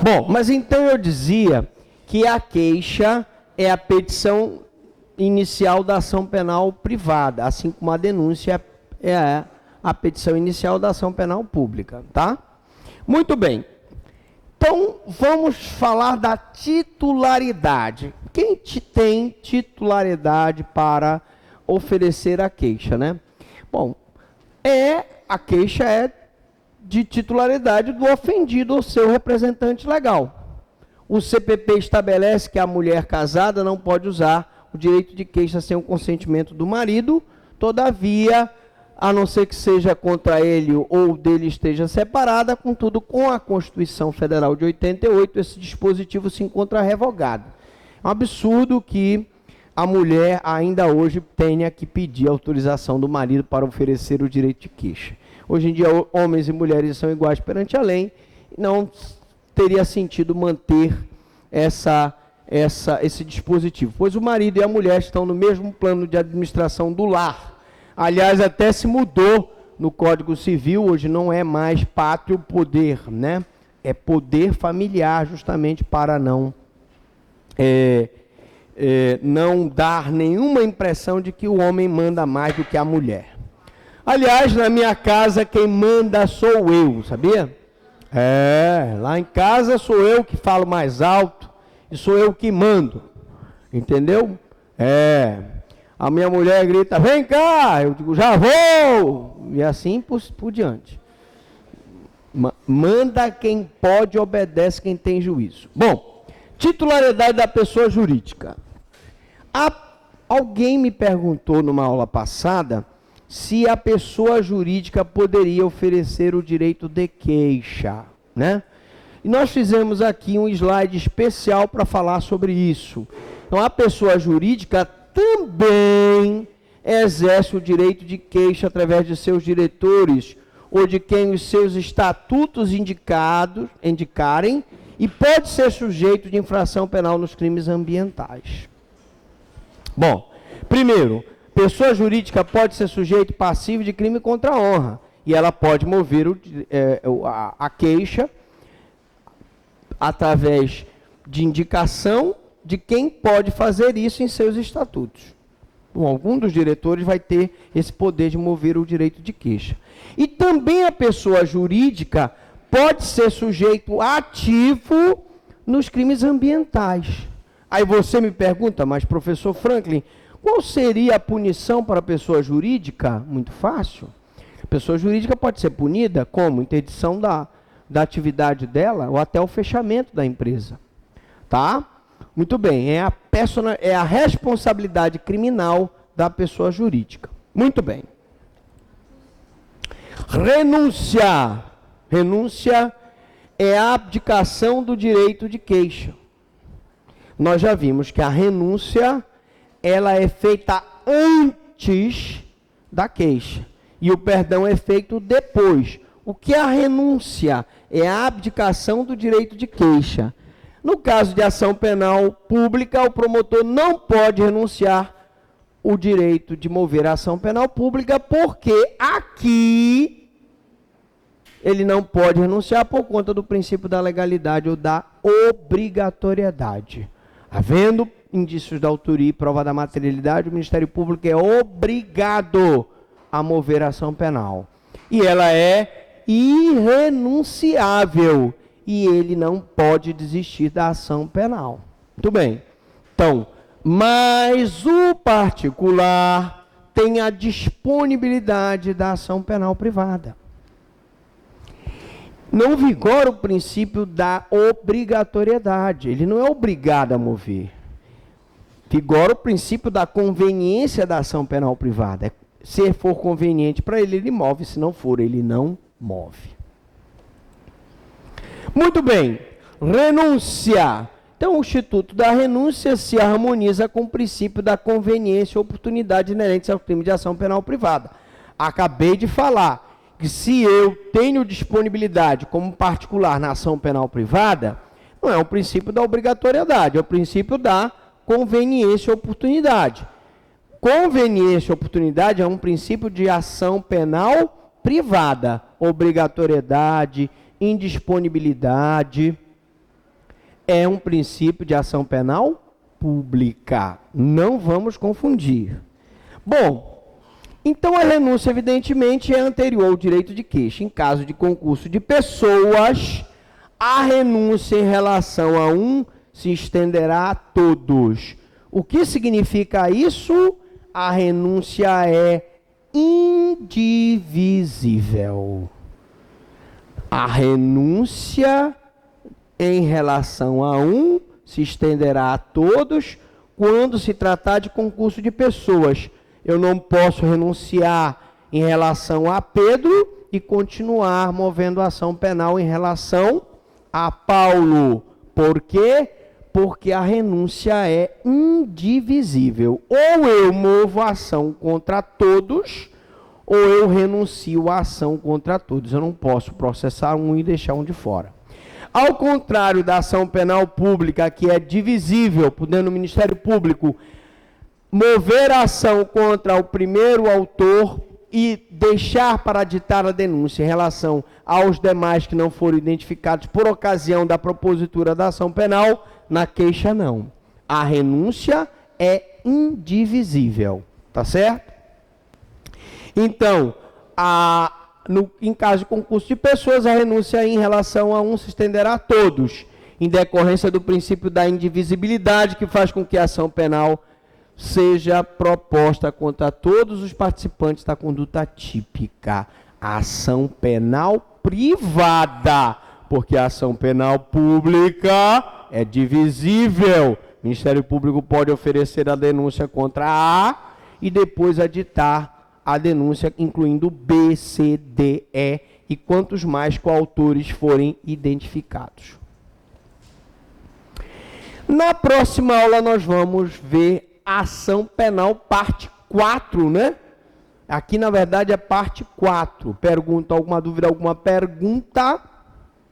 Bom, mas então eu dizia que a queixa é a petição inicial da ação penal privada, assim como a denúncia é a petição inicial da ação penal pública, tá? Muito bem. Então, vamos falar da titularidade. Quem tem titularidade para oferecer a queixa, né? Bom, a queixa é de titularidade do ofendido ou seu representante legal. O CPP estabelece que a mulher casada não pode usar o direito de queixa sem o consentimento do marido, todavia, a não ser que seja contra ele ou dele esteja separada, contudo, com a Constituição Federal de 88, esse dispositivo se encontra revogado. É um absurdo que a mulher ainda hoje tenha que pedir autorização do marido para oferecer o direito de queixa. Hoje em dia, homens e mulheres são iguais perante a lei, não teria sentido manter esse dispositivo, pois o marido e a mulher estão no mesmo plano de administração do lar. Aliás, até se mudou no Código Civil, hoje não é mais pátrio poder, né? É poder familiar, justamente para não dar nenhuma impressão de que o homem manda mais do que a mulher. Aliás, na minha casa, quem manda sou eu, sabia? Lá em casa sou eu que falo mais alto e sou eu que mando, entendeu? A minha mulher grita, vem cá, eu digo, já vou, e assim por diante. Manda quem pode, obedece quem tem juízo. Bom, titularidade da pessoa jurídica. Alguém me perguntou numa aula passada se a pessoa jurídica poderia oferecer o direito de queixa, né? E nós fizemos aqui um slide especial para falar sobre isso. Então, a pessoa jurídica também exerce o direito de queixa através de seus diretores ou de quem os seus estatutos indicarem e pode ser sujeito de infração penal nos crimes ambientais. Bom, primeiro, pessoa jurídica pode ser sujeito passivo de crime contra a honra e ela pode mover a queixa através de indicação de quem pode fazer isso em seus estatutos. Bom, algum dos diretores vai ter esse poder de mover o direito de queixa. E também a pessoa jurídica pode ser sujeito ativo nos crimes ambientais. Aí você me pergunta, mas professor Franklin, qual seria a punição para a pessoa jurídica? Muito fácil. A pessoa jurídica pode ser punida como? Interdição da atividade dela ou até o fechamento da empresa. Tá? Muito bem, é a responsabilidade criminal da pessoa jurídica. Muito bem. Renúncia. Renúncia é a abdicação do direito de queixa. Nós já vimos que a renúncia, ela é feita antes da queixa. E o perdão é feito depois. O que é a renúncia? É a abdicação do direito de queixa. No caso de ação penal pública, o promotor não pode renunciar o direito de mover a ação penal pública, porque aqui ele não pode renunciar por conta do princípio da legalidade ou da obrigatoriedade. Havendo indícios da autoria e prova da materialidade, o Ministério Público é obrigado a mover a ação penal. E ela é irrenunciável. E ele não pode desistir da ação penal. Muito bem. Então, mas o particular tem a disponibilidade da ação penal privada. Não vigora o princípio da obrigatoriedade. Ele não é obrigado a mover. Vigora o princípio da conveniência da ação penal privada. Se for conveniente para ele, ele move. Se não for, ele não move. Muito bem. Renúncia. Então, o Instituto da Renúncia se harmoniza com o princípio da conveniência e oportunidade inerentes ao crime de ação penal privada. Acabei de falar que se eu tenho disponibilidade como particular na ação penal privada, não é o princípio da obrigatoriedade, é o princípio da conveniência e oportunidade. Conveniência e oportunidade é um princípio de ação penal privada. Obrigatoriedade, indisponibilidade, é um princípio de ação penal pública. Não vamos confundir. Bom, então a renúncia, evidentemente, é anterior ao direito de queixa. Em caso de concurso de pessoas, a renúncia em relação a um se estenderá a todos. O que significa isso? A renúncia é indivisível. A renúncia em relação a um se estenderá a todos quando se tratar de concurso de pessoas. Eu não posso renunciar em relação a Pedro e continuar movendo ação penal em relação a Paulo. Por quê? Porque a renúncia é indivisível. Ou eu movo a ação contra todos, ou eu renuncio à ação contra todos. Eu não posso processar um e deixar um de fora. Ao contrário da ação penal pública, que é divisível, podendo o Ministério Público mover a ação contra o primeiro autor e deixar para ditar a denúncia em relação aos demais que não foram identificados por ocasião da propositura da ação penal, na queixa não. A renúncia é indivisível, tá certo? Então, em caso de concurso de pessoas, a renúncia em relação a um se estenderá a todos, em decorrência do princípio da indivisibilidade, que faz com que a ação penal seja proposta contra todos os participantes da conduta típica. A ação penal privada, porque a ação penal pública é divisível. O Ministério Público pode oferecer a denúncia contra A e depois aditar a denúncia incluindo B, C, D, E e quantos mais coautores forem identificados. Na próxima aula nós vamos ver a ação penal parte 4, né? Aqui na verdade é parte 4. Pergunta, alguma dúvida, alguma pergunta?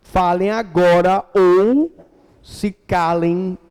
Falem agora ou se calem